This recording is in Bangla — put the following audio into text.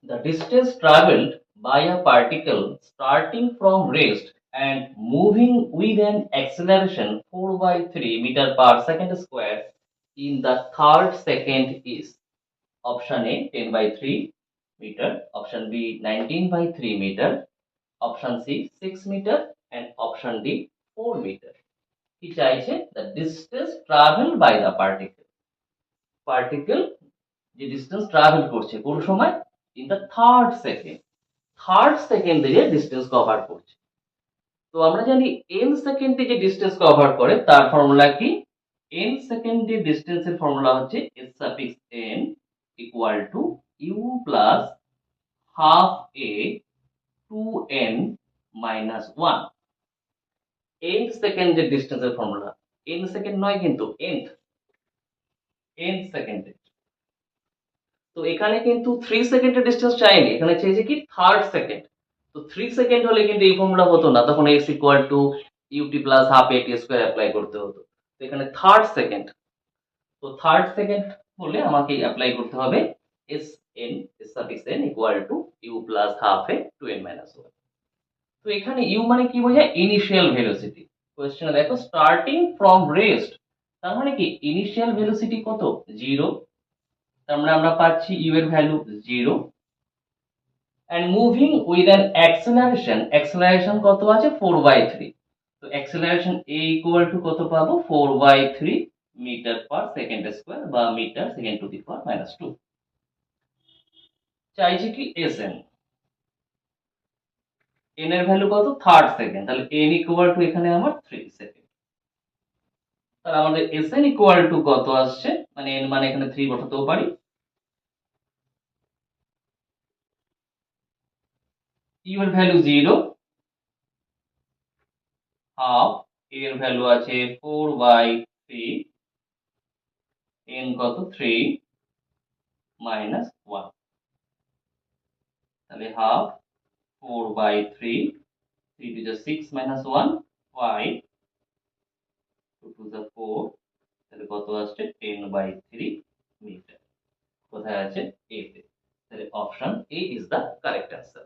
The distance traveled by a particle starting from rest and moving with an acceleration 4 by 3 meter per second square in the third second is option A 10 by 3 meter, option B 19 by 3 meter, option C 6 meter and option D 4 meter. কি চাইছে the distance traveled by the particle যে ডিসটেন্স ট্রাভেল করছে কোন সময় ইন দ্য থার্ড সেকেন্ডে যে ডিসটেন্স কভার করছে। তো আমরা জানি n সেকেন্ডে যে ডিসটেন্স কভার করে তার ফর্মুলা কি, n সেকেন্ডে ডিসটেন্সের ফর্মুলা হচ্ছে s suffix n equal to u plus half a 2n minus 1। n সেকেন্ডের ডিসটেন্সের ফর্মুলা, n সেকেন্ড নয় কিন্তু n সেকেন্ডে। তো এখানে কিন্তু 3 সেকেন্ডের ডিসটেন্স চাইনি, এখানে চেয়েছে কি থার্ড সেকেন্ড। তো 3 সেকেন্ড হলে কিন্তু এই ফর্মুলা হতো না, তখন x equal to u t plus half a t square apply করতে হতো। তো এখানে থার্ড সেকেন্ড, তো থার্ড সেকেন্ড বলে আমাকে অ্যাপ্লাই করতে হবে S n S suffix n equal to u plus half a 2n minus 1। তো এখানে ইউ মানে কি বোঝায়, ইনিশিয়াল ভেলোসিটি। কোয়েশ্চেনে দেখো স্টার্টিং ফ্রম রেস্ট, তার মানে কি ইনিশিয়াল ভেলোসিটি কত, 0। তার মানে আমরা পাচ্ছি ইউ এর value 0 and moving with an acceleration কত আছে 4/3। তো acceleration a equal to কত পাবো 4/3 মিটার পার সেকেন্ড স্কয়ার বা মিটার সেকেন্ড টু দি পাওয়ার -2। চাইছে কি sn, n এর ভ্যালু কত থার্ড সেকেন্ড, তাহলে n ইকুয়াল টু এখানে আমার 3 সেকেন্ড। তাহলে আমাদের sn ইকুয়াল টু কত আসছে, মানে n মানে এখানে 3 বসাতেও পারি, u এর ভ্যালু 0, হাফ এর ভ্যালু আছে 4/3, n কত 3 মাইনাস 1, তাহলে half 4/3, 3 to the 6 minus 1 5, 2 to the 4, তাহলে কত আসছে 10/3 মিটার। কোথায় আছে এ তে, তাহলে option A is the correct answer.